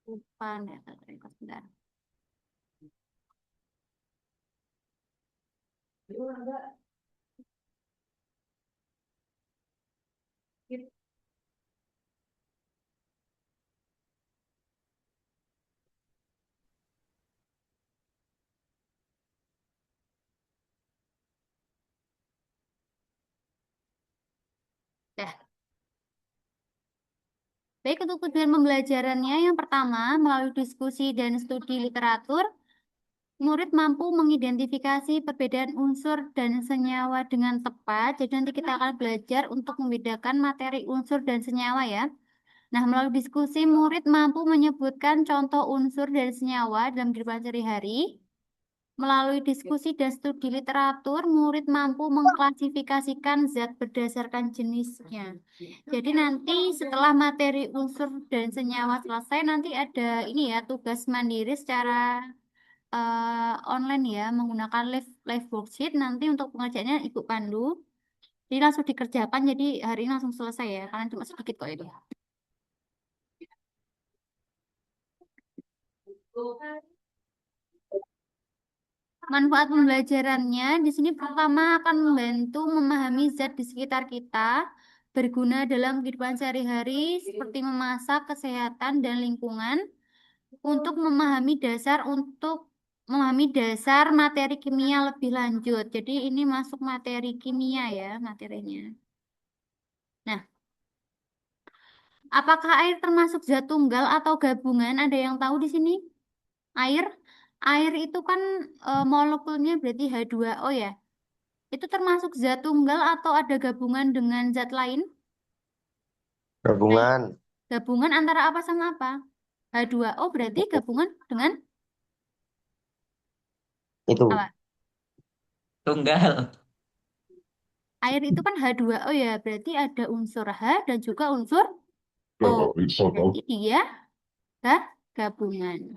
Lupa nih, sebentar. Dah. Baik, untuk tujuan pembelajarannya yang pertama, melalui diskusi dan studi literatur, murid mampu mengidentifikasi perbedaan unsur dan senyawa dengan tepat. Jadi nanti kita akan belajar untuk membedakan materi unsur dan senyawa ya. Nah, melalui diskusi, murid mampu menyebutkan contoh unsur dan senyawa dalam kehidupan sehari-hari. Melalui diskusi dan studi literatur, murid mampu mengklasifikasikan zat berdasarkan jenisnya. Jadi nanti setelah materi unsur dan senyawa selesai, nanti ada ini ya tugas mandiri secara online ya, menggunakan live worksheet. Nanti untuk pengerjaannya Ibu pandu. Jadi langsung dikerjakan, jadi hari ini langsung selesai ya, karena cuma sedikit kok itu. Manfaat pembelajarannya di sini pertama akan membantu memahami zat di sekitar kita, berguna dalam kehidupan sehari-hari seperti memasak, kesehatan, dan lingkungan, untuk memahami dasar materi kimia lebih lanjut. Jadi ini masuk materi kimia ya materinya. Nah, apakah air termasuk zat tunggal atau gabungan? Ada yang tahu di sini? Air, air itu kan molekulnya berarti H2O ya. Itu termasuk zat tunggal atau ada gabungan dengan zat lain? Air. Gabungan Gabungan antara apa sama apa? H2O berarti gabungan dengan itu apa? Tunggal. Air itu kan H2O ya, berarti ada unsur H dan juga unsur O. Berarti dia gabungan.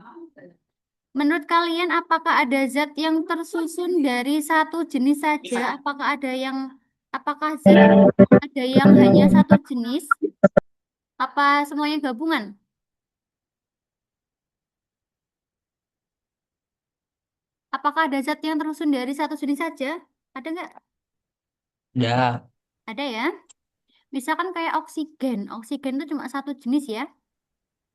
Menurut kalian, apakah ada zat yang tersusun dari satu jenis saja? Apakah zat ada yang hanya satu jenis? Apa semuanya gabungan? Apakah ada zat yang tersusun dari satu jenis saja? Ada nggak? Ya, Ada ya. Misalkan kayak oksigen. Oksigen itu cuma satu jenis ya.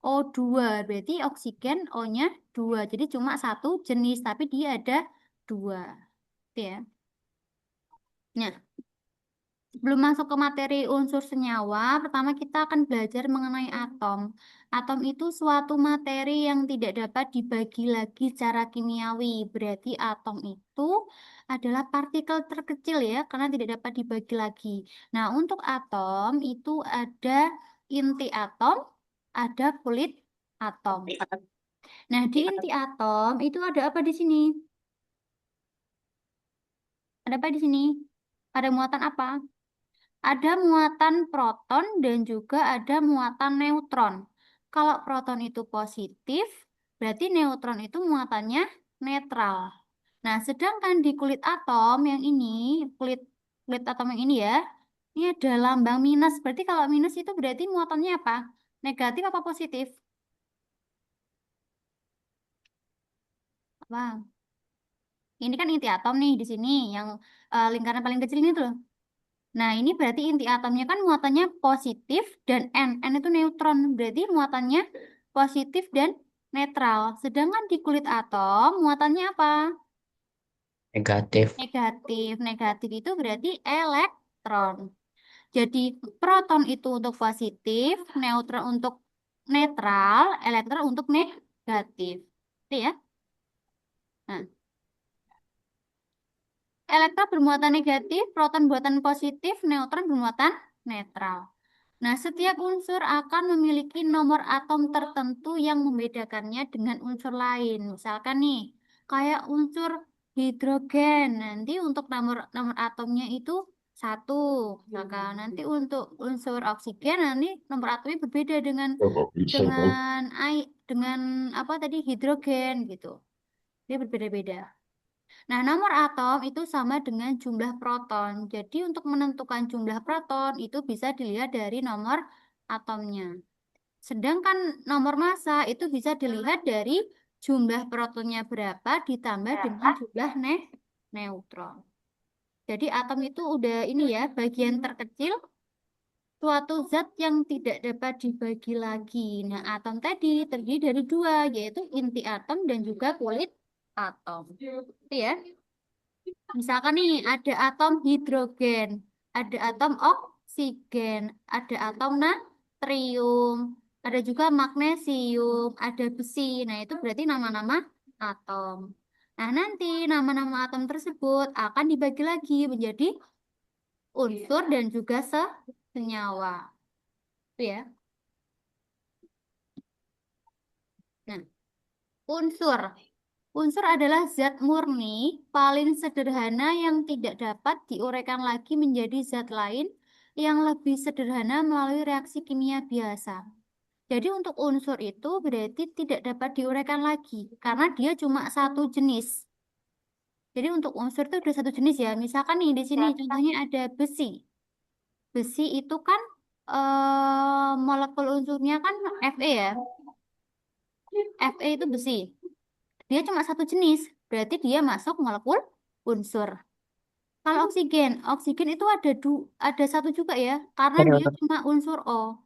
O2. Berarti oksigen O-nya 2. Jadi cuma satu jenis, tapi dia ada 2. Gitu ya. Nah, sebelum masuk ke materi unsur senyawa, pertama kita akan belajar mengenai atom. Atom itu suatu materi yang tidak dapat dibagi lagi secara kimiawi. Berarti atom itu adalah partikel terkecil ya, karena tidak dapat dibagi lagi. Nah, untuk atom itu ada inti atom, ada kulit atom. Nah, di inti atom itu ada apa di sini? Ada apa di sini? Ada muatan apa? Ada muatan proton dan juga ada muatan neutron. Kalau proton itu positif, berarti neutron itu muatannya netral. Nah, sedangkan di kulit atom yang ini, kulit kulit atom yang ini ya, ini ada lambang minus. Berarti kalau minus itu berarti muatannya apa? Negatif apa positif? Apa? Ini kan inti atom nih di sini, yang lingkaran paling kecil ini tuh. Nah, ini berarti inti atomnya kan muatannya positif dan N. N itu neutron, berarti muatannya positif dan netral. Sedangkan di kulit atom muatannya apa? negatif. Negatif. Negatif itu berarti elektron. Jadi proton itu untuk positif, neutron untuk netral, elektron untuk negatif. Itu ya. Nah, elektron bermuatan negatif, proton bermuatan positif, neutron bermuatan netral. Nah, setiap unsur akan memiliki nomor atom tertentu yang membedakannya dengan unsur lain. Misalkan nih, kayak unsur hidrogen, nanti untuk nomor nomor atomnya itu 1. Maka nanti untuk unsur oksigen nanti nomor atomnya berbeda dengan apa tadi hidrogen gitu. Dia berbeda-beda. Nah, nomor atom itu sama dengan jumlah proton. Jadi, untuk menentukan jumlah proton itu bisa dilihat dari nomor atomnya. Sedangkan nomor massa itu bisa dilihat dari jumlah protonnya berapa ditambah dengan jumlah neutron. Jadi atom itu udah ini ya, bagian terkecil suatu zat yang tidak dapat dibagi lagi. Nah, atom tadi terdiri dari dua, yaitu inti atom dan juga kulit atom. Itu ya. Misalkan nih, ada atom hidrogen, ada atom oksigen, ada atom natrium, ada juga magnesium, ada besi. Nah, itu berarti nama-nama atom. Nah, nanti nama-nama atom tersebut akan dibagi lagi menjadi unsur dan juga senyawa. Itu ya. Nah, unsur. Unsur adalah zat murni paling sederhana yang tidak dapat diuraikan lagi menjadi zat lain yang lebih sederhana melalui reaksi kimia biasa. Jadi untuk unsur itu berarti tidak dapat diuraikan lagi karena dia cuma satu jenis. Jadi untuk unsur itu udah satu jenis ya. Misalkan nih di sini contohnya ada besi. Besi itu kan molekul unsurnya kan Fe ya. Fe itu besi. Dia cuma satu jenis, berarti dia masuk molekul unsur. Kalau oksigen, oksigen itu ada satu juga ya, karena dia cuma unsur O.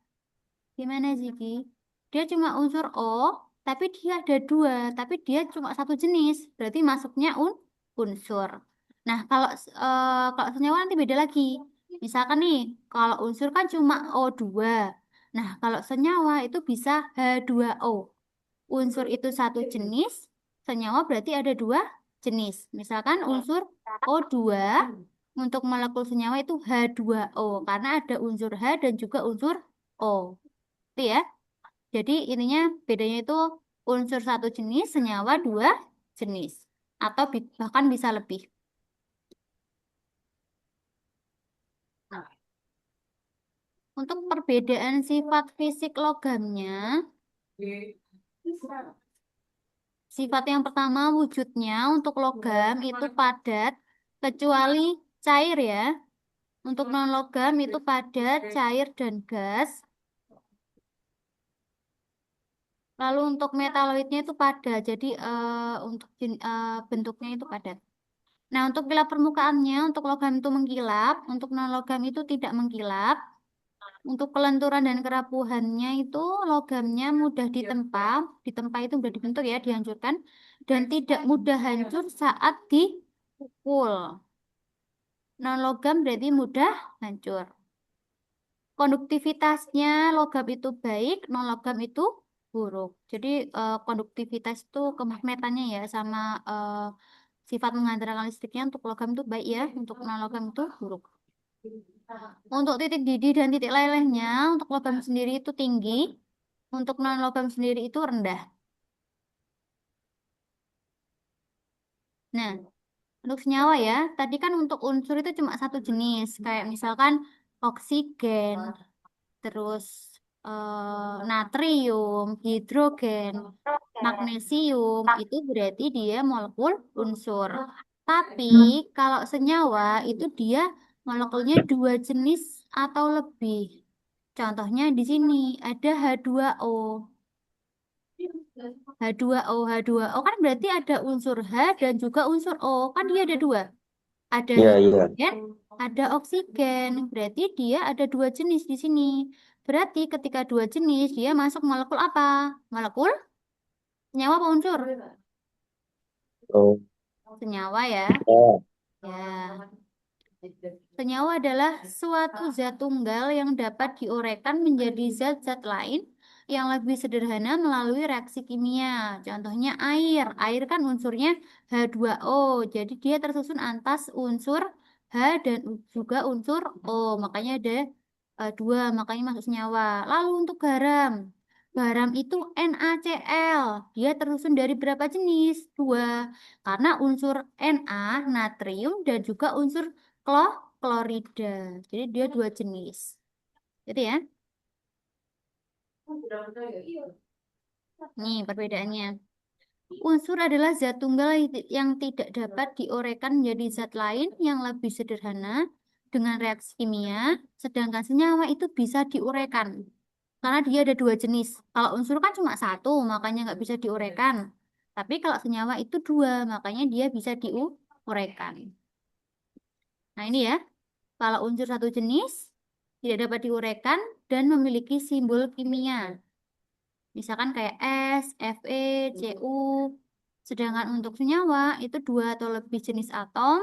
Gimana Ziki? Dia cuma unsur O, tapi dia ada dua, tapi dia cuma satu jenis, berarti masuknya unsur. Nah, kalau senyawa nanti beda lagi. Misalkan nih, kalau unsur kan cuma O2. Nah, kalau senyawa itu bisa H2O. Unsur itu satu jenis, senyawa berarti ada dua jenis. Misalkan unsur O2 untuk molekul senyawa itu H2O karena ada unsur H dan juga unsur O. Itu ya. Jadi ininya bedanya itu unsur satu jenis, senyawa dua jenis. Atau bahkan bisa lebih. Nah, untuk perbedaan sifat fisik logamnya, sifat yang pertama wujudnya untuk logam itu padat kecuali cair ya. Untuk non-logam itu padat, cair, dan gas. Lalu untuk metaloidnya itu padat, jadi untuk bentuknya itu padat. Nah, untuk kilap permukaannya, untuk logam itu mengkilap, untuk non-logam itu tidak mengkilap. Untuk kelenturan dan kerapuhannya itu logamnya mudah ditempa, ditempa itu mudah dibentuk ya, dihancurkan, dan tidak mudah hancur saat dipukul. Non-logam berarti mudah hancur. Konduktivitasnya logam itu baik, non logam itu buruk. Jadi konduktivitas itu kemagnetannya ya sama sifat menghantarkan listriknya untuk logam itu baik ya, untuk non logam itu buruk. Untuk titik didih dan titik lelehnya untuk logam sendiri itu tinggi, untuk non logam sendiri itu rendah. Nah, untuk senyawa ya, tadi kan untuk unsur itu cuma satu jenis, kayak misalkan oksigen, terus natrium, hidrogen, magnesium itu berarti dia molekul unsur. Tapi kalau senyawa itu dia molekulnya dua jenis atau lebih. Contohnya di sini ada H2O. H2O, H2O kan berarti ada unsur H dan juga unsur O. Kan dia ada dua. Ada Iya, iya. hidrogen, ada oksigen. Berarti dia ada dua jenis di sini. Berarti ketika dua jenis, dia masuk molekul apa? Molekul senyawa apa unsur? Oh, Senyawa ya. oh. Ya. Senyawa adalah suatu zat tunggal yang dapat diuraikan menjadi zat-zat lain yang lebih sederhana melalui reaksi kimia. Contohnya air. Air kan unsurnya H2O. Jadi dia tersusun atas unsur H dan juga unsur O. Makanya ada dua, makanya masuk senyawa. Lalu untuk garam. Garam itu NaCl. Dia tersusun dari berapa jenis? Dua. Karena unsur Na, natrium, dan juga unsur klorida. Jadi dia dua jenis. Gitu ya. Nih perbedaannya. Unsur adalah zat tunggal yang tidak dapat diuraikan menjadi zat lain yang lebih sederhana dengan reaksi kimia, sedangkan senyawa itu bisa diuraikan. Karena dia ada dua jenis. Kalau unsur kan cuma satu, makanya nggak bisa diuraikan. Tapi kalau senyawa itu dua, makanya dia bisa diuraikan. Nah ini ya, kalau unsur satu jenis tidak dapat diuraikan dan memiliki simbol kimia. Misalkan kayak S, Fe, Cu. Sedangkan untuk senyawa itu dua atau lebih jenis atom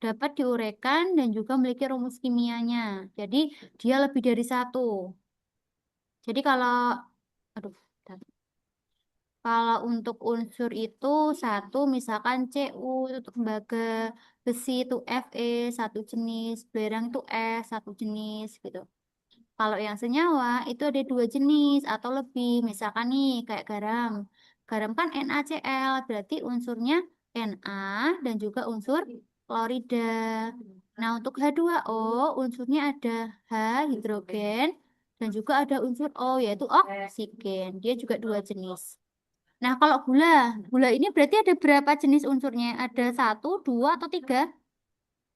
dapat diuraikan dan juga memiliki rumus kimianya. Jadi dia lebih dari satu. Jadi kalau, aduh, bentar. Kalau untuk unsur itu satu, misalkan Cu itu tembaga, besi itu Fe satu jenis, belerang itu S satu jenis gitu. Kalau yang senyawa itu ada dua jenis atau lebih. Misalkan nih kayak garam. Garam kan NaCl, berarti unsurnya Na dan juga unsur klorida. Nah, untuk H2O unsurnya ada H hidrogen dan juga ada unsur O yaitu oksigen. Dia juga dua jenis. Nah, kalau gula, gula ini berarti ada berapa jenis unsurnya? Ada satu, dua, atau tiga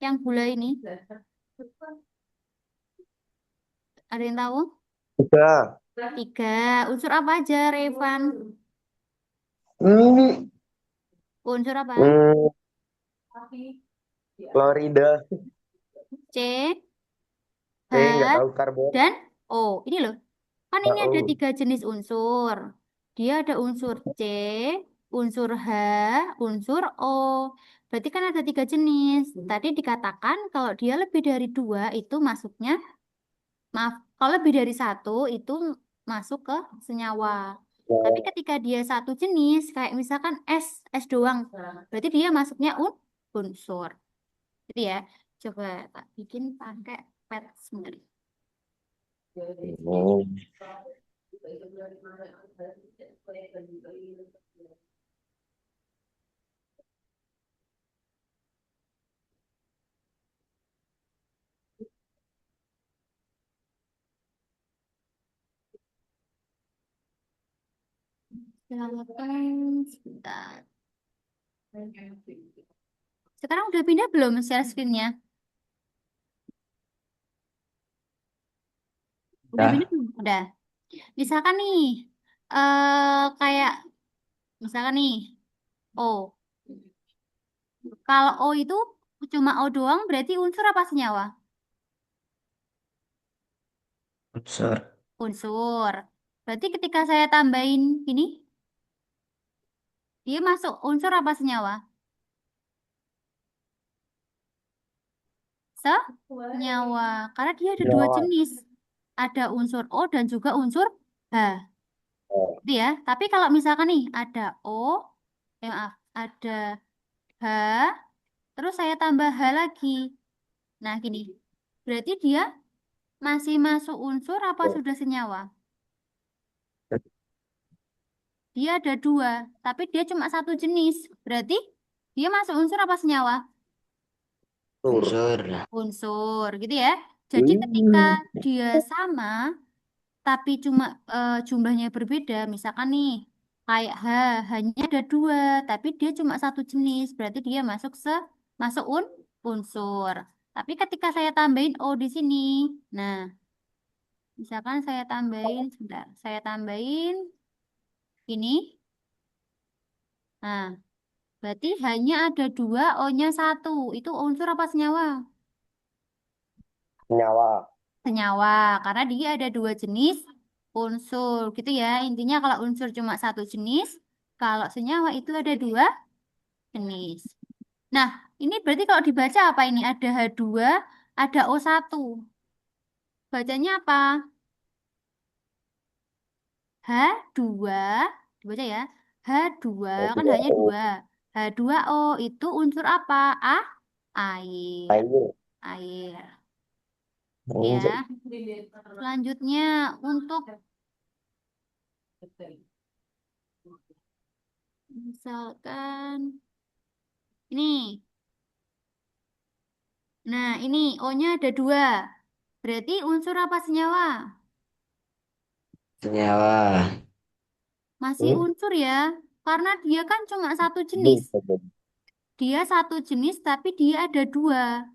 yang gula ini? Ada yang tahu? Tiga. Tiga. Unsur apa aja, Revan? Ini Unsur apa? hmm, Florida. C, Saya nggak H, tahu karbon. dan O. Ini loh. Kan ini ada Oh, tiga jenis unsur. Dia ada unsur C, unsur H, unsur O. Berarti kan ada tiga jenis. Tadi dikatakan kalau dia lebih dari dua itu masuknya, maaf, kalau lebih dari satu itu masuk ke senyawa. Tapi ya. ketika dia satu jenis, kayak misalkan S doang, berarti dia masuknya unsur. Gitu ya. Coba tak bikin pakai pet sebentar. Hmm. Silakan sebentar. Sekarang udah pindah belum share screen-nya? Udah pindah Dah. belum? Udah. Misalkan nih, kayak misalkan nih, O. Kalau O itu cuma O doang, berarti unsur apa senyawa? Unsur. Unsur. Berarti ketika saya tambahin ini, dia masuk unsur apa senyawa? Senyawa. Karena dia ada dua Nyawa. jenis. Ada unsur O dan juga unsur H. Oh, Gitu ya. Tapi kalau misalkan nih ada O, maaf, ada H, terus saya tambah H lagi. Nah, gini. Berarti dia masih masuk unsur apa ya. sudah senyawa? Dia ada dua, tapi dia cuma satu jenis. Berarti dia masuk unsur apa senyawa? Tur. Unsur. Unsur, gitu ya. Jadi ketika Hmm. dia sama, tapi cuma jumlahnya berbeda, misalkan nih, kayak hanya ada dua, tapi dia cuma satu jenis, berarti dia masuk unsur. Tapi ketika saya tambahin O di sini, nah, misalkan saya tambahin, sebentar, saya tambahin ini, nah, berarti hanya ada dua, O-nya satu, itu unsur apa senyawa? Nyawa. Senyawa, karena dia ada dua jenis unsur, gitu ya. Intinya kalau unsur cuma satu jenis, kalau senyawa itu ada dua jenis. Nah, ini berarti kalau dibaca apa ini? Ada H2, ada O1. Bacanya apa? H2, dibaca ya. H2, kan hanya H2O. dua. H2O itu unsur apa? Air. Air. Air. Hmm. Ya. Selanjutnya untuk misalkan ini. Nah, ini O-nya ada dua. Berarti unsur apa senyawa? Senyawa. Masih Hmm. unsur ya. Karena dia kan cuma satu jenis. Bisa jadi. Dia satu jenis tapi dia ada dua.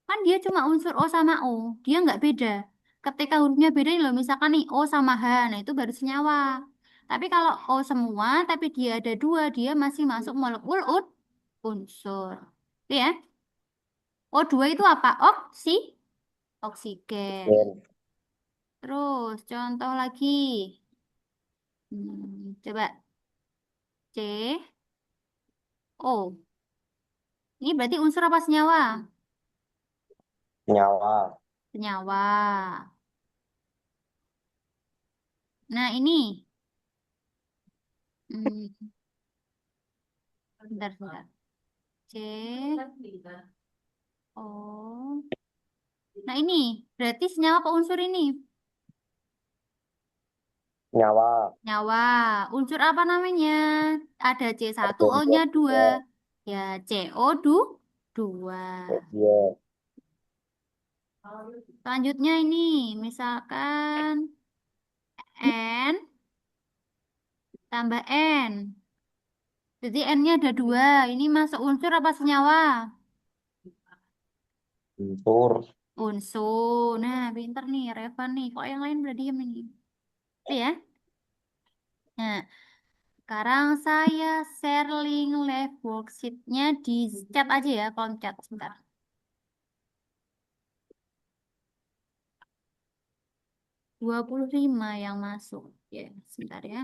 Kan dia cuma unsur O sama O. Dia nggak beda. ketika hurufnya beda nih loh, misalkan nih O sama H, nah itu baru senyawa. Tapi kalau O semua, tapi dia ada dua, dia masih masuk molekul unsur. Itu ya. O2 itu apa? Oksigen. Oksigen. Terus contoh lagi. Coba C, O. Ini berarti unsur apa senyawa? Senyawa. Senyawa. Nah ini. Hmm, bentar, bentar. C, O. Nah ini berarti senyawa apa unsur ini? Senyawa. Nyawa. Unsur apa namanya? Ada C1, O-nya Hidrogen. 2. Ya, CO2. Iya. Selanjutnya ini, misalkan N tambah N. Jadi N-nya ada 2. Ini masuk unsur apa senyawa? Unsur. Unsur. Nah, pinter nih, Revan nih. Kok yang lain udah diem ini? Itu ya. Nah, sekarang saya share link live worksheet-nya di chat aja ya, kolom chat sebentar. 25 yang masuk. Ya, sebentar ya.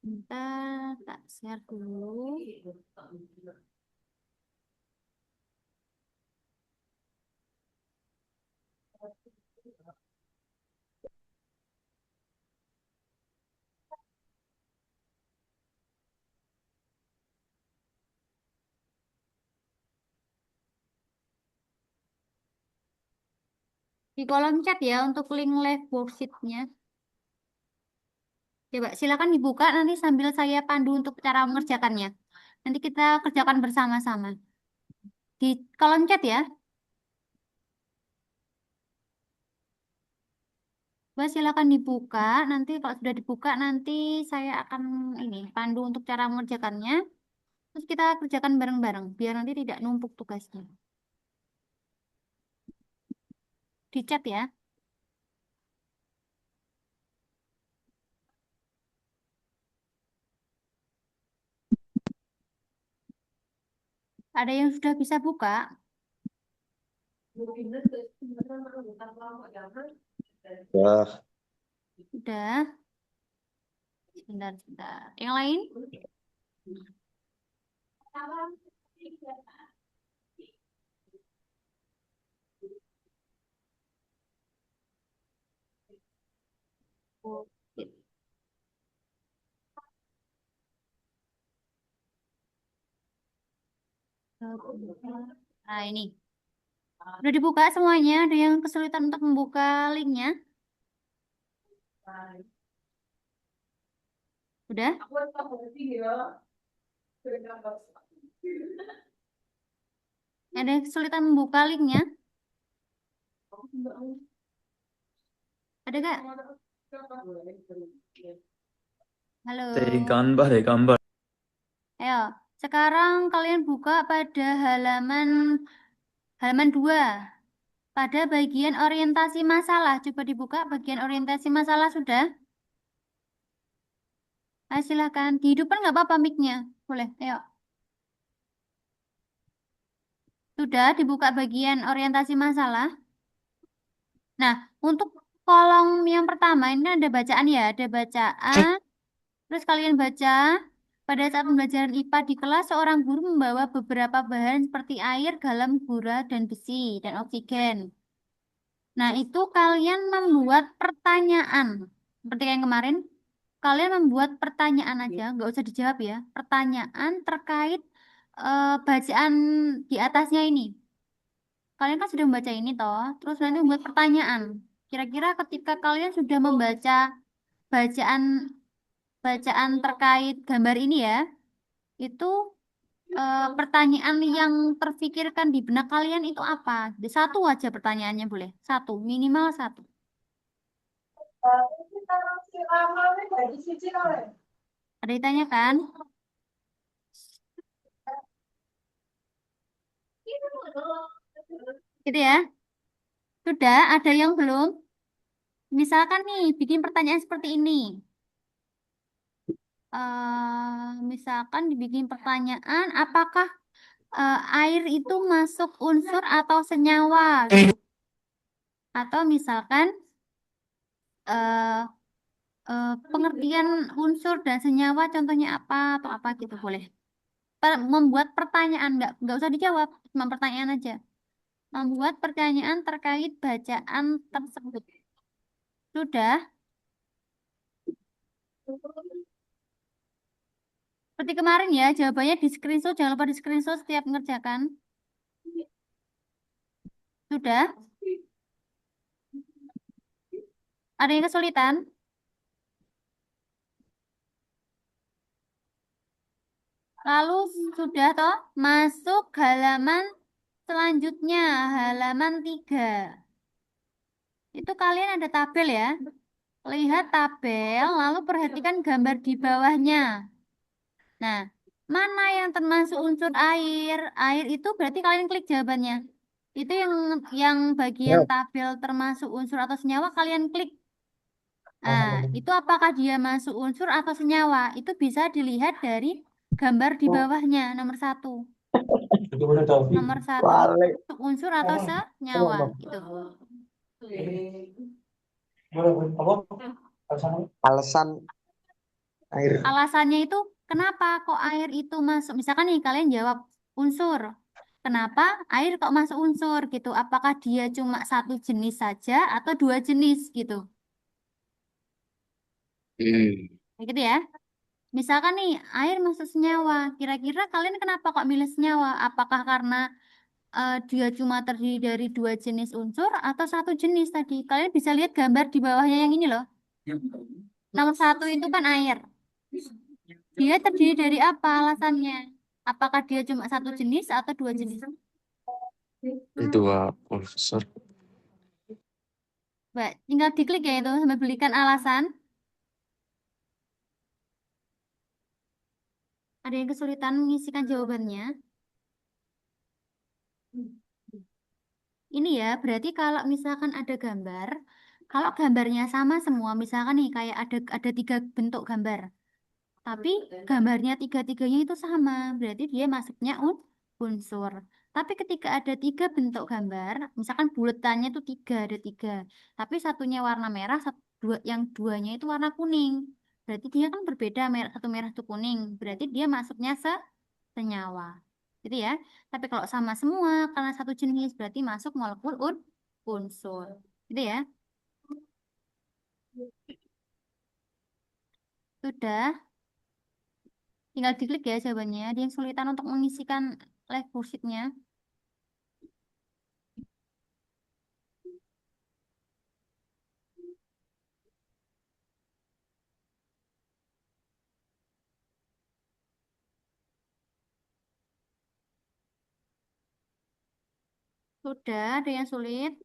Bentar, tak share dulu. Di kolom chat ya untuk link live worksheet-nya. Coba silakan dibuka nanti sambil saya pandu untuk cara mengerjakannya. Nanti kita kerjakan bersama-sama. Di kolom chat ya. Coba silakan dibuka. Nanti kalau sudah dibuka nanti saya akan ini pandu untuk cara mengerjakannya. Terus kita kerjakan bareng-bareng biar nanti tidak numpuk tugasnya. Di chat ya. Ada yang sudah bisa buka? Ya. Sudah. Sebentar, sebentar. Yang lain? Oke. Nah, ini. Udah dibuka semuanya? Ada yang kesulitan untuk membuka linknya? Udah? Ada yang kesulitan membuka linknya? Ada gak? Halo. gambar. Ayo. Sekarang kalian buka pada halaman halaman 2. Pada bagian orientasi masalah. Coba dibuka bagian orientasi masalah sudah? Ayo silakan. Dihidupkan nggak apa-apa mic-nya. Boleh. Ayo. Sudah dibuka bagian orientasi masalah. Nah, untuk kolom yang pertama ini ada bacaan ya, ada bacaan. Terus kalian baca, pada saat pembelajaran IPA di kelas, seorang guru membawa beberapa bahan seperti air, garam, gula, dan besi, dan oksigen. Nah, itu kalian membuat pertanyaan. Seperti yang kemarin, kalian membuat pertanyaan aja, nggak usah dijawab ya. Pertanyaan terkait bacaan di atasnya ini. Kalian kan sudah membaca ini toh, terus nanti membuat pertanyaan. Kira-kira ketika kalian sudah membaca bacaan bacaan terkait gambar ini ya, itu pertanyaan yang terfikirkan di benak kalian itu apa? Satu aja pertanyaannya boleh, satu minimal satu. Ada ditanyakan? Gitu ya. Sudah, ada yang belum? Misalkan nih, bikin pertanyaan seperti ini. Misalkan dibikin pertanyaan, apakah air itu masuk unsur atau senyawa? Atau misalkan eh, pengertian unsur dan senyawa, contohnya apa atau apa gitu boleh. Membuat pertanyaan, nggak usah dijawab, cuma pertanyaan aja. Membuat pertanyaan terkait bacaan tersebut. Sudah? Seperti kemarin ya, jawabannya di screenshot, jangan lupa di screenshot setiap mengerjakan. Sudah? Ada yang kesulitan? Lalu sudah toh masuk halaman selanjutnya, halaman 3. Itu kalian ada tabel ya. Lihat tabel, lalu perhatikan gambar di bawahnya. Nah, mana yang termasuk unsur air? Air itu berarti kalian klik jawabannya. Itu yang bagian Ya. tabel termasuk unsur atau senyawa kalian klik. Nah, itu apakah dia masuk unsur atau senyawa? Itu bisa dilihat dari gambar di bawahnya, nomor 1. Nomor 1 itu Wale. masuk unsur atau senyawa gitu. Alasan air. Alasannya itu kenapa kok air itu masuk? Misalkan nih kalian jawab unsur. Kenapa air kok masuk unsur gitu? Apakah dia cuma satu jenis saja atau dua jenis gitu? Kayak gitu ya. Misalkan nih air masuk senyawa. Kira-kira kalian kenapa kok milih senyawa? Apakah karena dia cuma terdiri dari dua jenis unsur atau satu jenis tadi? Kalian bisa lihat gambar di bawahnya yang ini loh. Nomor 1 itu kan air. Dia terdiri dari apa alasannya? Apakah dia cuma satu jenis atau dua jenis? Dua unsur. Mbak, tinggal diklik ya itu sambil berikan alasan. Ada yang kesulitan mengisikan jawabannya. Ini ya, berarti kalau misalkan ada gambar, kalau gambarnya sama semua, misalkan nih kayak ada 3 bentuk gambar. Tapi gambarnya tiga-tiganya itu sama, berarti dia masuknya unsur. Tapi ketika ada 3 bentuk gambar, misalkan buletannya itu ada tiga, tapi satunya warna merah, yang duanya itu warna kuning. Berarti dia kan berbeda, satu merah satu kuning. Berarti dia masuknya senyawa. Gitu ya. Tapi kalau sama semua, karena satu jenis, berarti masuk molekul unsur. Gitu ya. Sudah. Tinggal diklik ya jawabannya. Ada yang kesulitan untuk mengisikan live worksheet-nya. Sudah, ada yang sulit.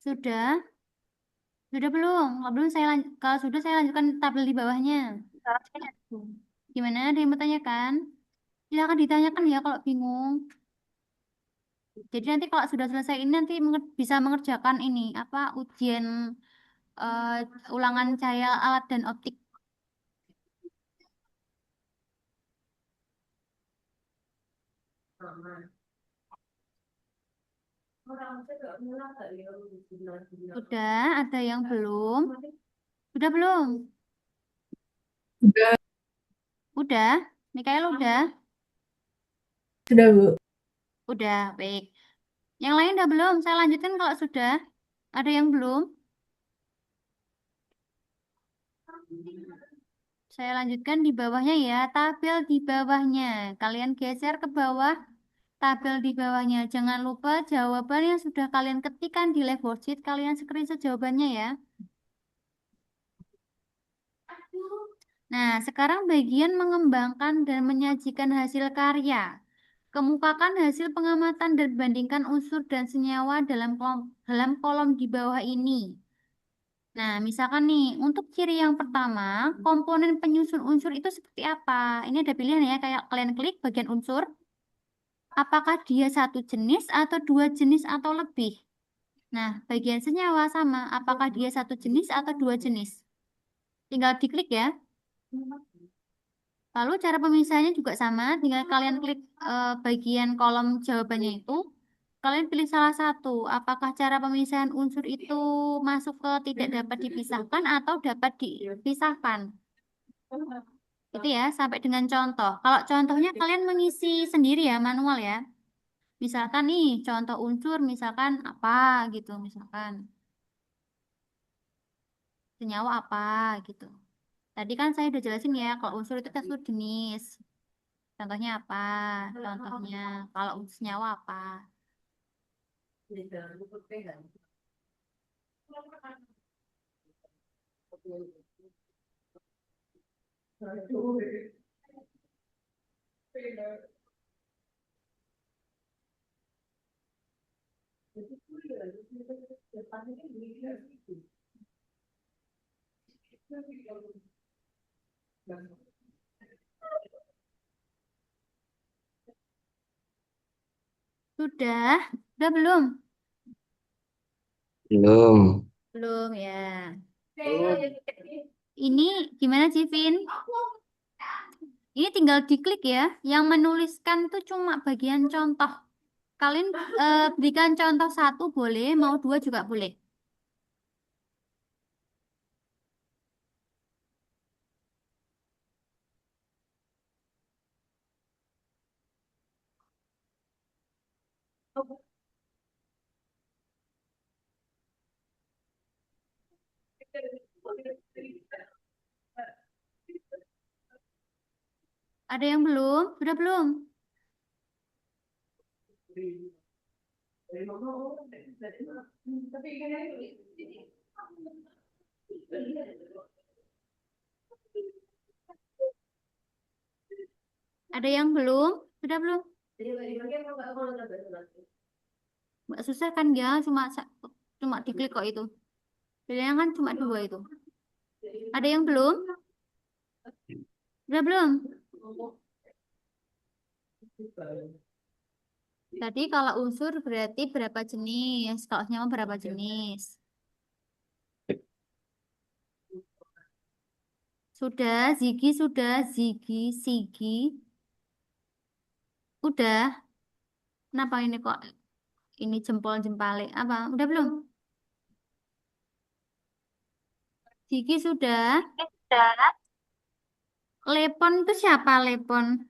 Sudah, sudah belum? Kalau belum kalau sudah saya lanjutkan tabel di bawahnya. Gimana? Ada yang bertanyakan? Silakan ditanyakan ya kalau bingung. Jadi nanti kalau sudah selesai ini nanti bisa mengerjakan ini apa ujian eh, ulangan cahaya alat dan optik. Sudah, ada yang belum? Sudah belum? Udah? Mikael udah? Sudah, Bu. Udah, baik. Yang lain udah belum? Saya lanjutkan kalau sudah. Ada yang belum? Saya lanjutkan di bawahnya ya, tabel di bawahnya. Kalian geser ke bawah, tabel di bawahnya. Jangan lupa jawaban yang sudah kalian ketikkan di live worksheet, kalian screenshot jawabannya ya. Nah, sekarang bagian mengembangkan dan menyajikan hasil karya. Kemukakan hasil pengamatan dan bandingkan unsur dan senyawa dalam kolom di bawah ini. Nah, misalkan nih, untuk ciri yang pertama, komponen penyusun unsur itu seperti apa? Ini ada pilihan ya, kayak kalian klik bagian unsur. Apakah dia satu jenis atau dua jenis atau lebih? Nah, bagian senyawa sama, apakah dia satu jenis atau dua jenis? Tinggal diklik ya. Lalu cara pemisahannya juga sama, tinggal kalian klik bagian kolom jawabannya itu. Kalian pilih salah satu, apakah cara pemisahan unsur itu masuk ke tidak dapat dipisahkan atau dapat dipisahkan. Itu ya, sampai dengan contoh. Kalau contohnya kalian mengisi sendiri ya, manual ya. Misalkan nih, contoh unsur misalkan apa gitu, misalkan senyawa apa gitu. Tadi kan saya udah jelasin ya, kalau unsur itu satu jenis. Contohnya apa? Contohnya kalau senyawa apa? Sudah? Sudah belum? Belum. Belum ya. Ini gimana sih, Vin? Ini tinggal diklik ya. Yang menuliskan tuh cuma bagian contoh. Kalian berikan contoh satu boleh, mau dua juga boleh. Ada yang belum? Sudah belum? Ada yang belum? Sudah belum? Nggak susah kan ya, cuma diklik kok itu. Pilihannya kan cuma dua itu. Ada yang belum? Sudah belum? Tadi kalau unsur berarti berapa jenis? Kalau senyawa berapa jenis? Sudah, Zigi sudah, Zigi, Sigi. Udah. Kenapa ini kok ini jempol-jempalik? Apa? Udah belum? Zigi sudah. Lepon itu siapa Lepon?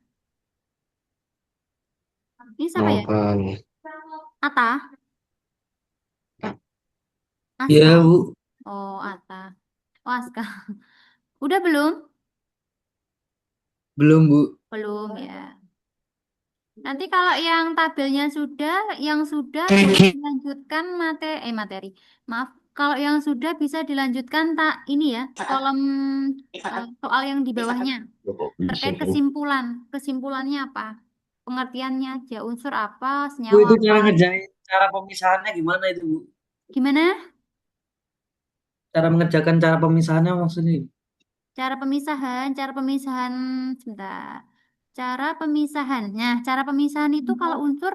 Ini siapa ya? Novel. Ata? Iya, Aska? Bu. Oh, Ata. Oh, Aska. Udah belum? Belum, Bu. Belum ya. Nanti kalau yang tabelnya sudah, yang sudah boleh dilanjutkan materi. Maaf, kalau yang sudah bisa dilanjutkan tak ini ya, kolom soal yang di bawahnya terkait kesimpulan. Kesimpulannya apa? Pengertiannya aja unsur apa, Bu, senyawa itu apa. cara ngerjain, cara pemisahannya gimana itu, Bu? Gimana? Cara mengerjakan cara pemisahannya maksudnya. Cara pemisahan sebentar. Cara pemisahannya, cara pemisahan itu kalau unsur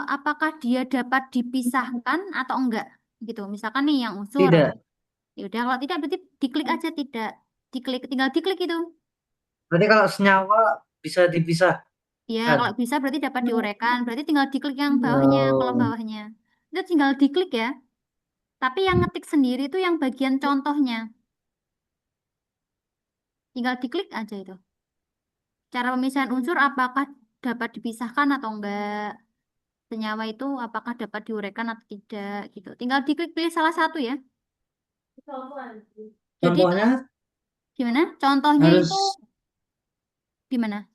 apakah dia dapat dipisahkan atau enggak gitu. Misalkan nih yang unsur. Tidak. Ya udah kalau tidak berarti diklik aja tidak. Diklik tinggal diklik itu. Berarti kalau senyawa bisa dipisahkan. Ya, kalau bisa berarti dapat diuraikan. Berarti tinggal diklik yang bawahnya, kolom Oh, bawahnya. Itu tinggal diklik ya. Tapi yang ngetik sendiri itu yang bagian contohnya. Tinggal diklik aja itu. Cara pemisahan unsur apakah dapat dipisahkan atau enggak? Senyawa itu apakah dapat diuraikan atau tidak gitu. Tinggal diklik pilih salah satu ya. Jadi contohnya gimana? Contohnya harus itu gimana?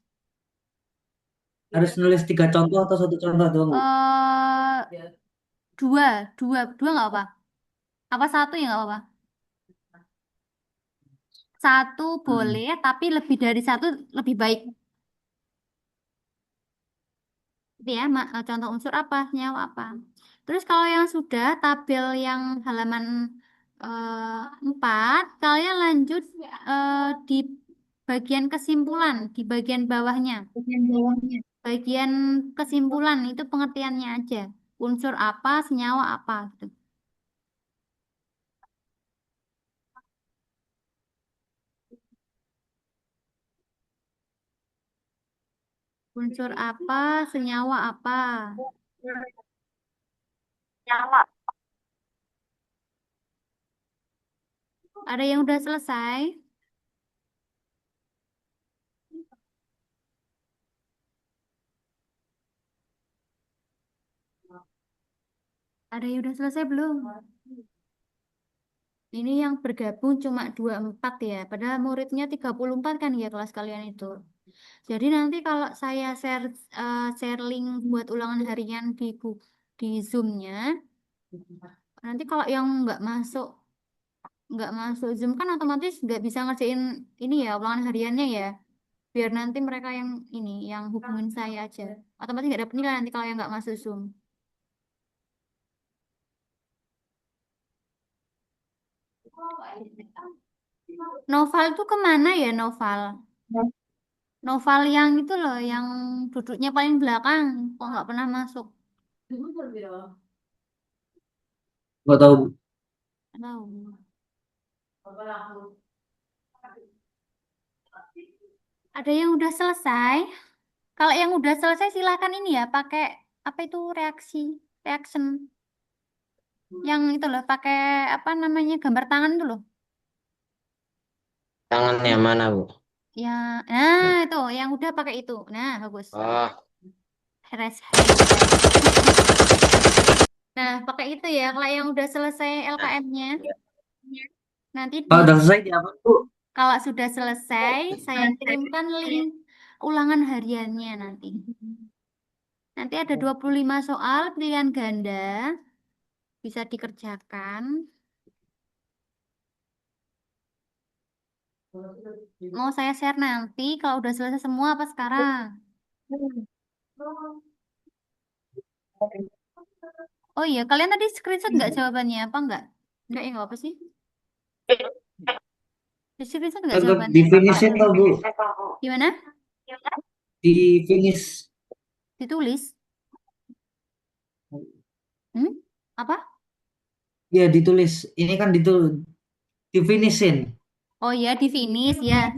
harus nulis 3 contoh atau 1 contoh doang, Bu? eh dua, dua nggak apa? Apa satu ya nggak apa? Satu boleh, tapi lebih dari satu lebih baik. Itu ya, contoh unsur apa, senyawa apa. Terus kalau yang sudah tabel yang halaman 4, kalian lanjut di bagian kesimpulan, di bagian bawahnya. Bagian kesimpulan itu pengertiannya aja. Unsur apa, senyawa apa gitu. Unsur apa, senyawa apa. Ada yang udah selesai? Ada yang udah selesai belum? Ini yang bergabung cuma 24 ya. Padahal muridnya 34 kan ya kelas kalian itu. Jadi nanti kalau saya share link buat ulangan harian di Zoom-nya, nanti kalau yang nggak masuk Zoom kan otomatis nggak bisa ngerjain ini ya ulangan hariannya ya. Biar nanti mereka yang hubungin saya aja. Otomatis nggak dapet nilai nanti kalau yang nggak masuk Zoom. Noval itu kemana ya Noval? Noval yang itu loh, yang duduknya paling belakang, kok nggak pernah masuk? Nggak tahu. Nggak tahu. Ada yang udah selesai? Kalau yang udah selesai silahkan ini ya, pakai apa itu reaction, yang itu loh, pakai apa namanya gambar tangan itu loh. Tangannya mana, Bu? Ya, nah itu yang udah pakai itu. Nah bagus. Oh, Nah pakai itu ya. Kalau yang udah selesai LKM-nya, nanti Kalau udah selesai di apa tuh? kalau sudah selesai, saya kirimkan link ulangan hariannya nanti. Nanti ada 25 soal pilihan ganda, bisa dikerjakan. Mau saya share nanti kalau udah selesai semua apa sekarang? Oh iya, kalian tadi screenshot nggak jawabannya apa enggak? Enggak ya, nggak apa sih? Di screenshot nggak Tetap jawabannya? di finishin tuh, Bu. Gimana? Di finish. Ditulis? Hmm? Apa? Ya, ditulis. Ini kan di finishin. Oh iya, di finish ya.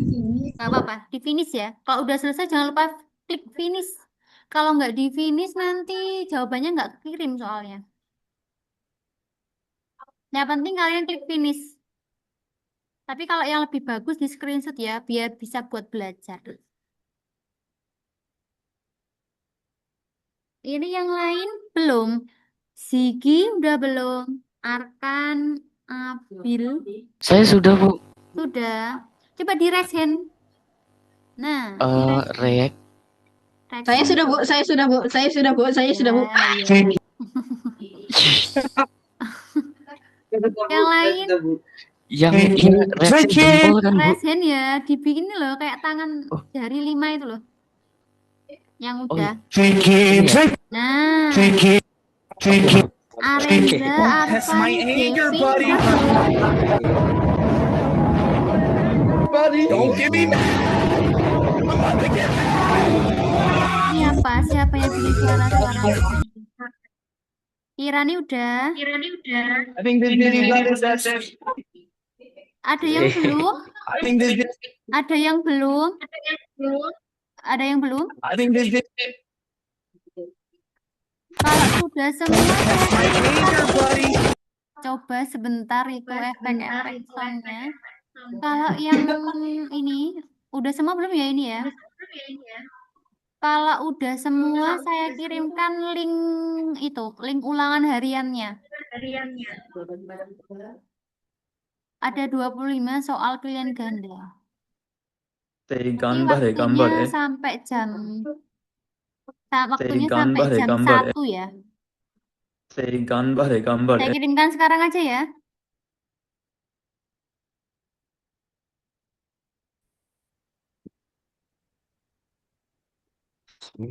Nggak apa-apa, di finish ya. Kalau udah selesai jangan lupa klik finish. Kalau nggak di finish nanti jawabannya nggak kirim soalnya. Yang penting kalian klik finish. Tapi kalau yang lebih bagus di screenshot ya, biar bisa buat belajar. Ini yang lain belum. Ziggy udah belum. Arkan, Abil Saya sudah, Bu. sudah. Coba di raise hand. Nah, di raise hand. React. Raise Saya hand. sudah, Bu. Saya sudah, Bu. Saya sudah, Bu. Saya sudah, Bu. Ya, iya. Yang lain Yang ini reaksi jempol kan, Bu? raise hand ya, dibikin ini loh kayak tangan jari 5 itu loh. Yang Oh, udah. ini ya? Nah, Arenza, Arfan, Devin, udah belum? Don't give me Siapa yang bikin suara-suara? Irani udah. I think this Ada yang belum? I think this Ada yang belum? Ada yang belum? I think this Kalau sudah semua, my major buddy. coba sebentar itu efek-efek soundnya. Kalau yang ini udah semua belum ya ini ya? Kalau udah semua, saya kirimkan link ulangan hariannya. Ada 25 soal pilihan ganda. Ini waktunya sampai jam 1 ya. Saya kirimkan sekarang aja ya. Kalau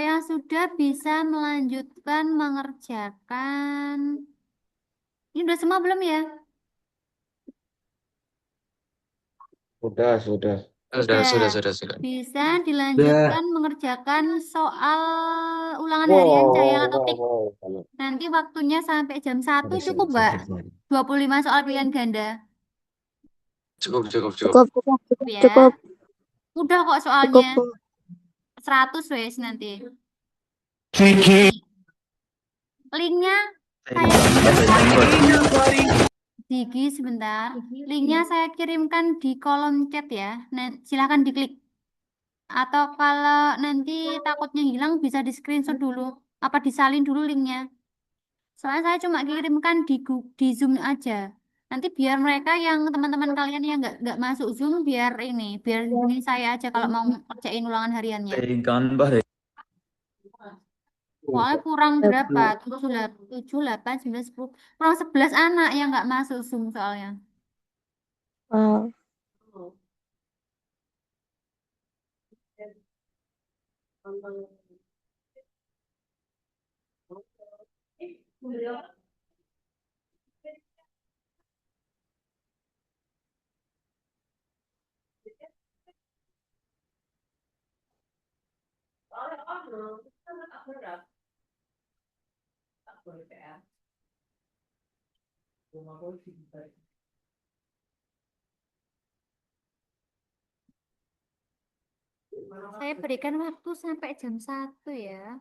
yang sudah bisa melanjutkan mengerjakan. Ini udah semua belum ya? Sudah, sudah. Sudah. Bisa dilanjutkan Udah. mengerjakan soal ulangan harian Cahaya Wow, atau wow, TIK. wow. Nanti waktunya sampai jam 1 Udah, cukup, sorry, Mbak. sorry, sorry. 25 soal pilihan ganda. Cukup, cukup, cukup. Cukup, cukup, cukup, Ya. cukup, Udah kok soalnya. cukup, Bu. 100 wes nanti. Tricky. Linknya Hey, saya buddy. Digi sebentar. Linknya saya kirimkan di kolom chat ya. Nah, silahkan diklik. Atau kalau nanti takutnya hilang bisa di screenshot dulu. Apa disalin dulu linknya. Soalnya saya cuma kirimkan di Zoom aja. Nanti biar mereka yang teman-teman kalian yang nggak masuk Zoom biar hubungin saya aja kalau mau kerjain ulangan hariannya. Tingkan buddy. Soalnya kurang berapa? 7, 8, 9, 10. Kurang 11 anak yang nggak masuk Zoom soalnya. Wow. Saya berikan waktu sampai jam 1 ya.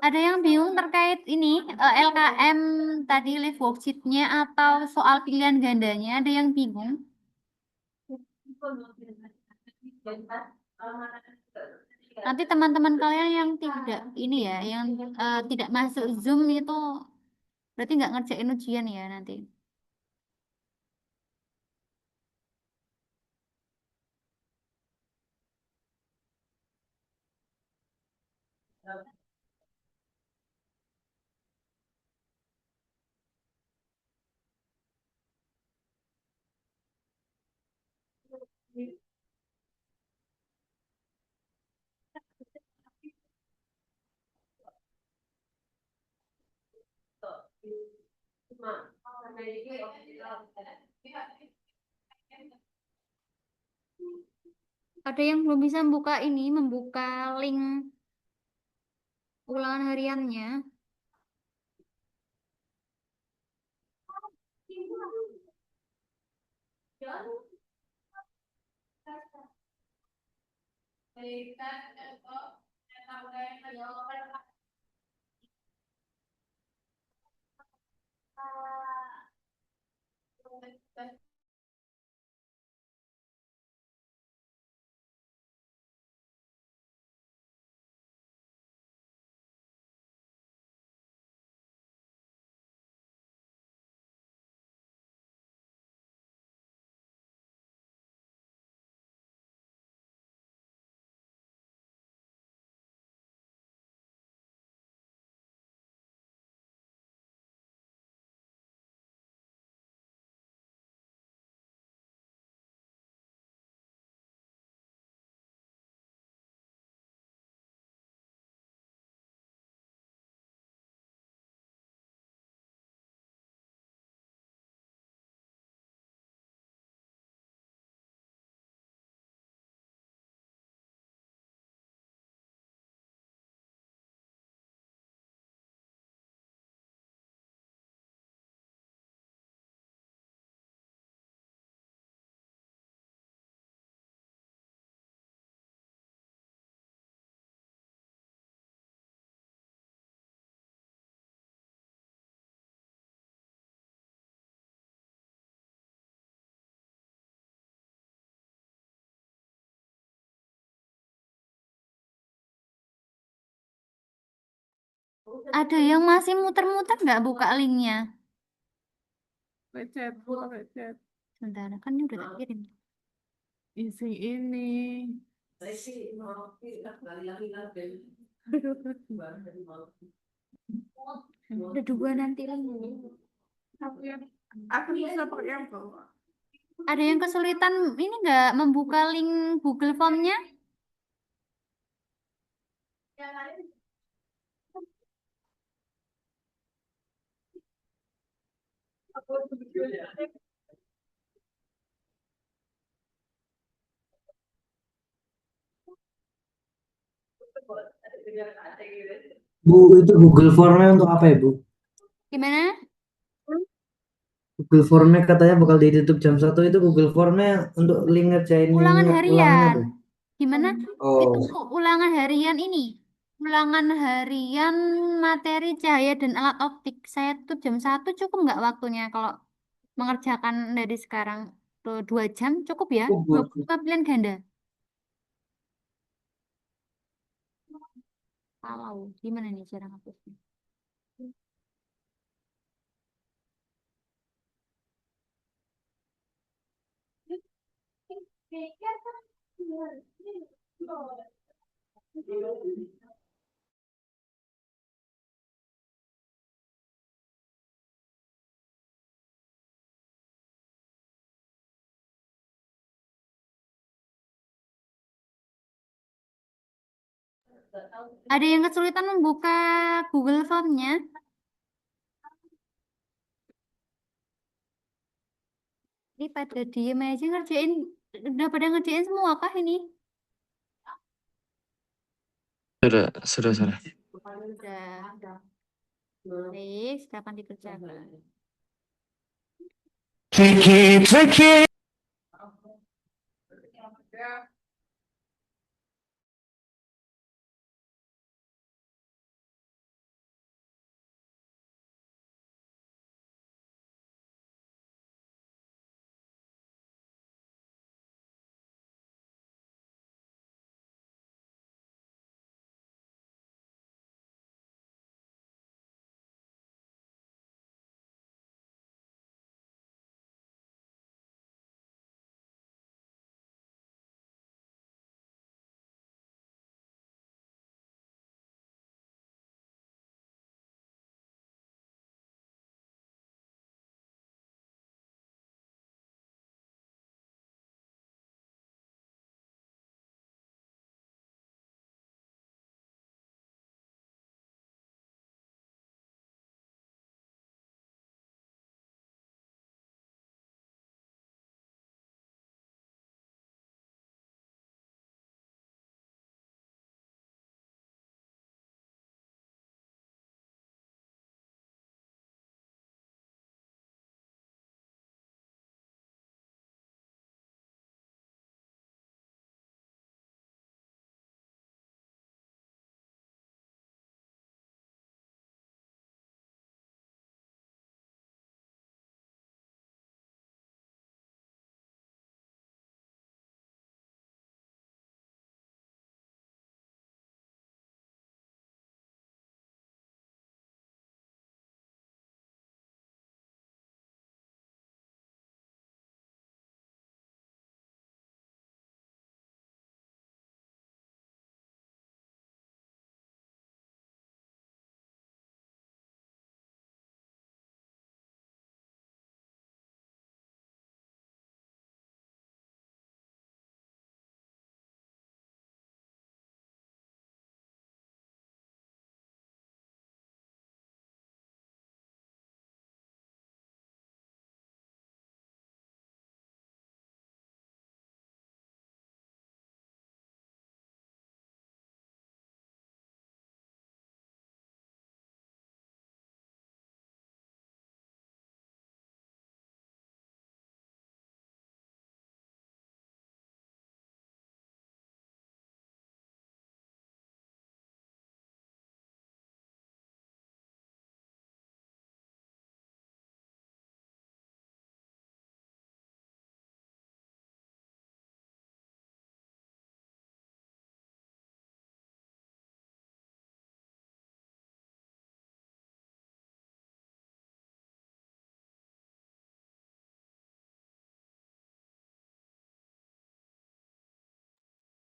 Ada yang bingung terkait ini LKM tadi live worksheet-nya atau soal pilihan gandanya? Ada yang bingung? Nanti teman-teman kalian yang tidak ini ya, yang tidak masuk Zoom itu berarti nggak ngerjain ujian ya nanti. Ada yang belum bisa membuka link ulangan hariannya. Ada yang masih muter-muter nggak buka linknya? Lecet, lecet. Sebentar, kan ini udah tak kirim. Isi ini. Ada dua nanti link. Aku bisa pakai yang bawah. Ada yang kesulitan ini nggak membuka link Google Form-nya? Bu, itu Google Form-nya untuk apa ya, Bu? Gimana? Google Form-nya katanya bakal ditutup jam 1 itu Google Form-nya untuk link ngerjain Ulangan ulangannya harian. tuh. Gimana? Itu Oh, ulangan harian ini. Ulangan harian materi cahaya dan alat optik. Saya tuh jam 1 cukup nggak waktunya kalau mengerjakan dari sekarang tuh 2 jam cukup ya? cukup. Pilihan ganda. Kalau gimana nih cara ngapusnya? Ada yang kesulitan membuka Google Form-nya? Ini pada diem aja ngerjain. Udah pada ngerjain semua kah ini? Sudah. Udah. Baik, kapan dikerjakan? Tricky.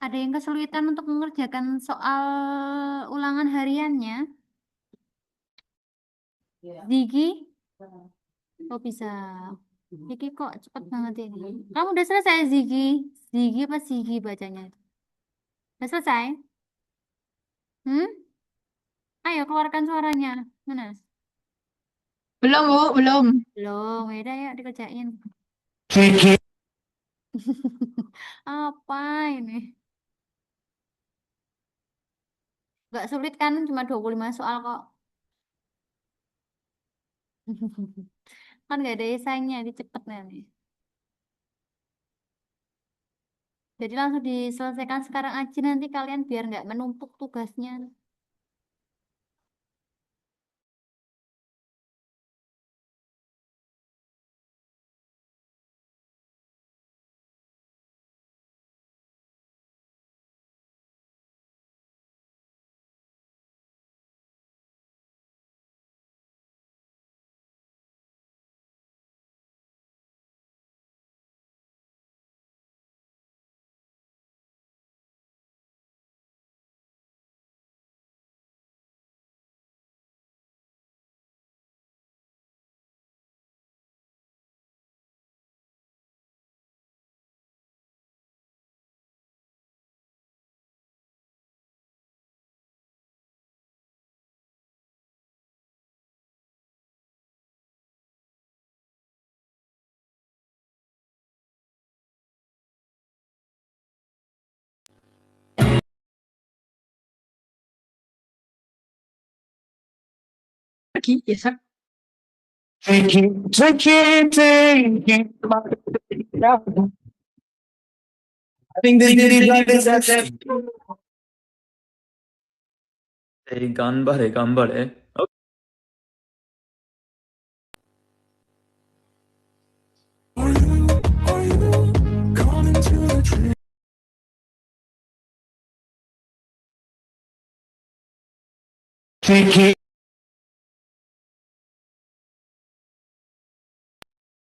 Ada yang kesulitan untuk mengerjakan soal ulangan hariannya? Ziggy? Oh bisa. Ziggy kok cepet banget ini. Kamu udah selesai Ziggy? Ziggy apa Ziggy bacanya? Udah selesai? Hmm? Ayo keluarkan suaranya. Mana? Belum, Bu, belum. Belum. Ya udah ya dikerjain. Kiki, Apa ini? Gak sulit kan? Cuma 25 soal kok. Kan gak ada esainya, ini cepet nanti. Jadi langsung diselesaikan sekarang aja nanti kalian biar nggak menumpuk tugasnya. Lagi, ya, Sak. Kiki, Kiki, I think this is like this. ganbare, ganbare. Kiki,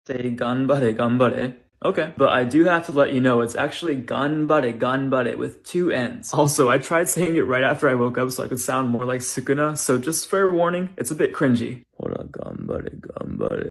Say ganbare, ganbare. Okay, but I do have to let you know it's actually ganbare, ganbare with two N's. Also, I tried saying it right after I woke up so I could sound more like Sukuna, so just fair warning, it's a bit cringy. Hora, ganbare, ganbare.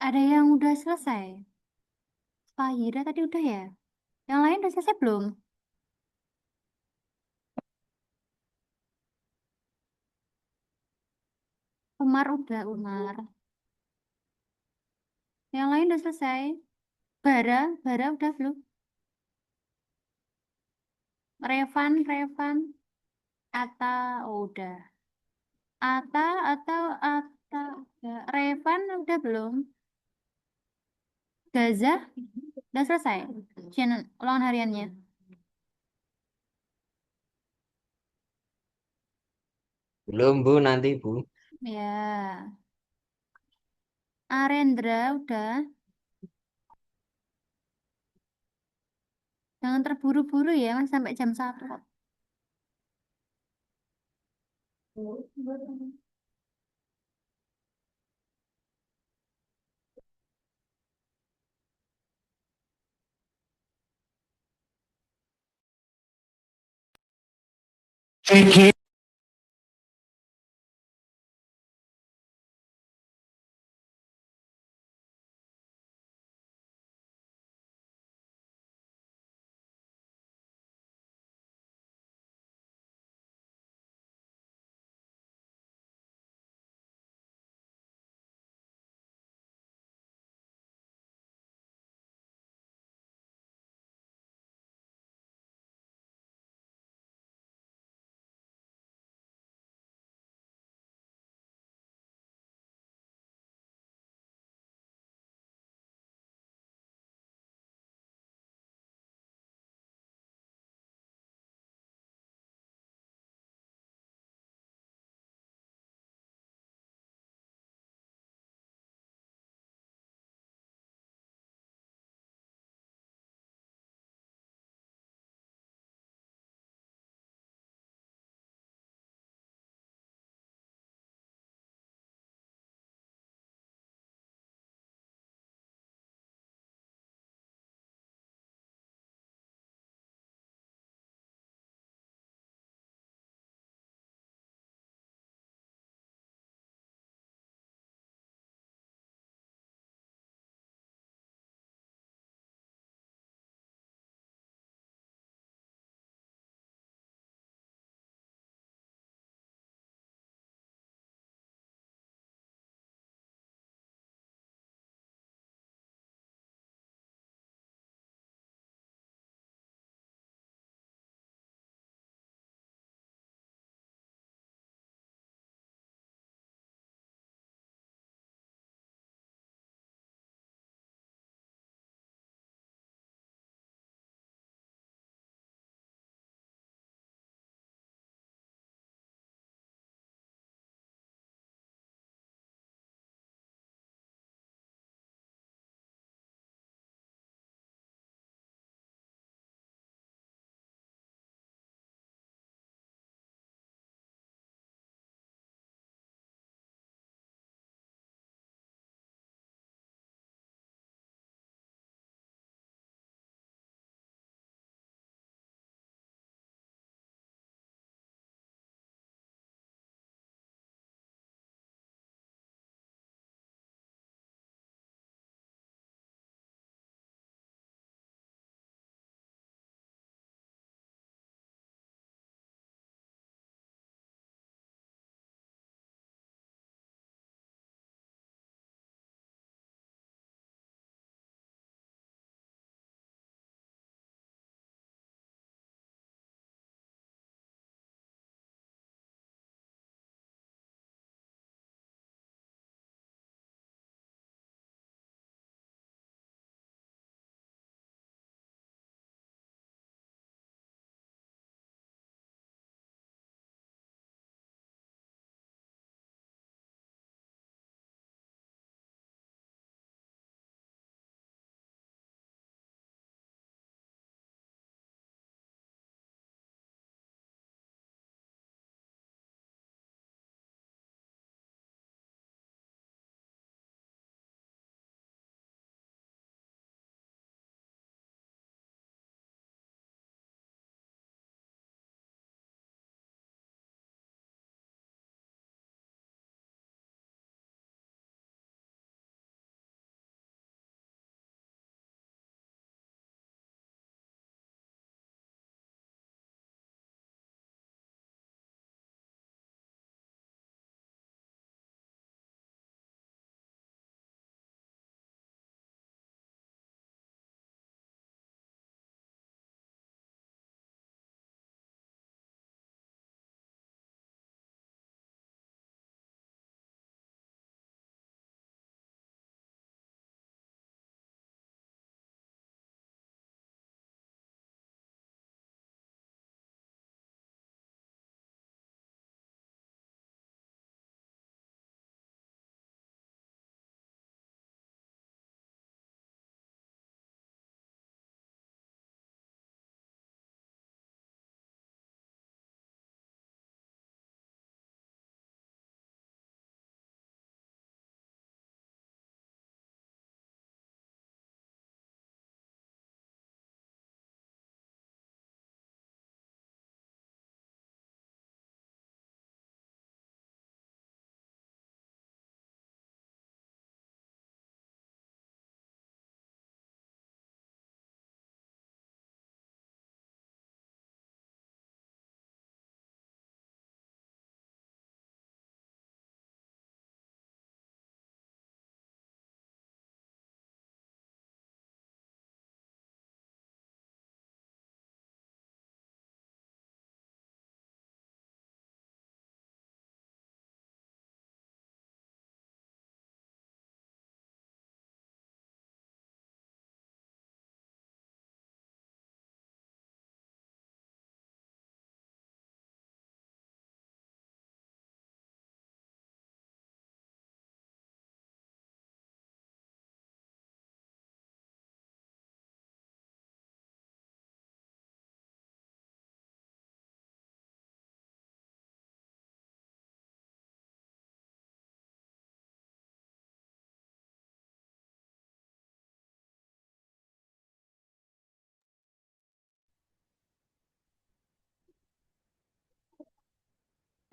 Ada yang udah selesai. Fahira tadi udah ya? Yang lain udah selesai belum? Umar udah, Umar. Yang lain udah selesai. Bara udah belum? Revan, Ata, oh, udah. Ata, udah. Revan udah belum? Gaza udah selesai. Channel ulangan hariannya. Belum, Bu, nanti, Bu. Ya. Arendra udah. Jangan terburu-buru ya, Mas, sampai jam 1. Vicky.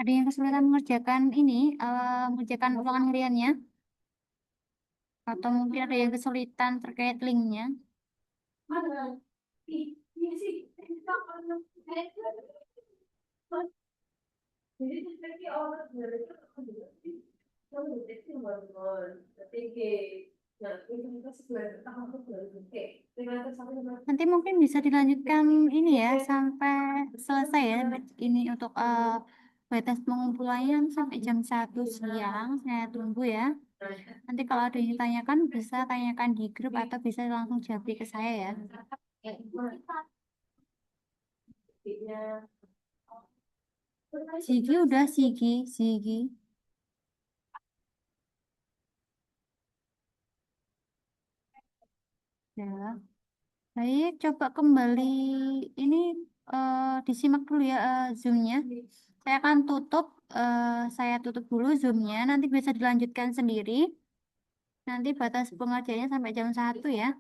Ada yang kesulitan mengerjakan mengerjakan ulangan hariannya? Atau mungkin ada yang kesulitan terkait linknya? Nanti mungkin bisa dilanjutkan ini ya sampai selesai ya. Ini untuk batas pengumpulannya sampai jam 1 siang. Saya tunggu ya. Nanti kalau ada yang ditanyakan bisa tanyakan di grup atau bisa langsung japri ke saya ya. Sigi udah Sigi. Ya. Baik, coba kembali ini disimak dulu ya Zoom-nya. Saya akan tutup dulu Zoom-nya. Nanti bisa dilanjutkan sendiri. Nanti batas pengerjaannya sampai jam 1 ya.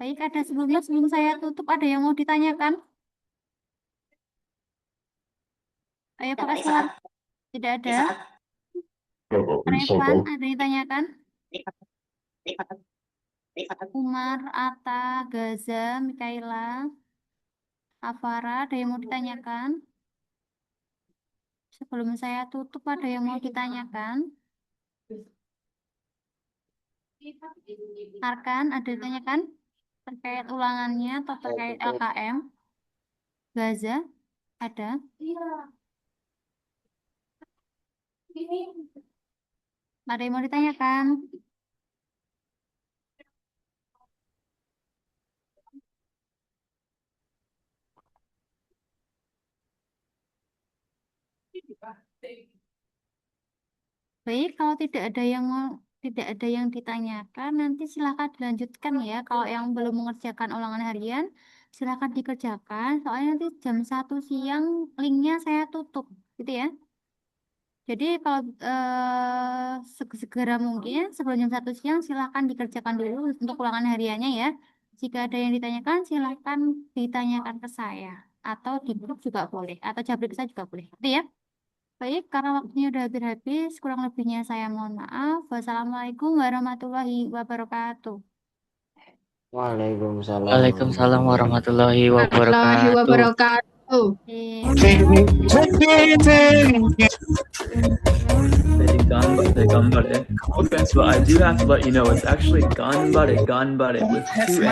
Baik, sebelum saya tutup ada yang mau ditanyakan? Ayo pakai suara. Tidak ada. Revan, ada yang ditanyakan? Umar, Atta, Gaza, Mikaela, Afara, ada yang mau ditanyakan? Sebelum saya tutup, ada yang mau ditanyakan? Arkan, ada yang ditanyakan? Terkait ulangannya atau terkait LKM? Gaza, ada? Ada yang mau ditanyakan? Baik, kalau tidak ada yang ditanyakan, nanti silakan dilanjutkan ya. Kalau yang belum mengerjakan ulangan harian, silakan dikerjakan. Soalnya nanti jam 1 siang linknya saya tutup, gitu ya. Jadi kalau segera mungkin sebelum jam 1 siang silakan dikerjakan dulu untuk ulangan hariannya ya. Jika ada yang ditanyakan, silakan ditanyakan ke saya. Atau di grup juga boleh. Atau japri ke saya juga boleh. Gitu ya. Baik, karena waktunya udah habis, kurang lebihnya saya mohon maaf. Wassalamualaikum warahmatullahi wabarakatuh. Waalaikumsalam. Waalaikumsalam warahmatullahi Warahmatullahi wabarakatuh. wabarakatuh. Ganbare. Okay, so I do have to let you know it's actually ganbare with 2 N's.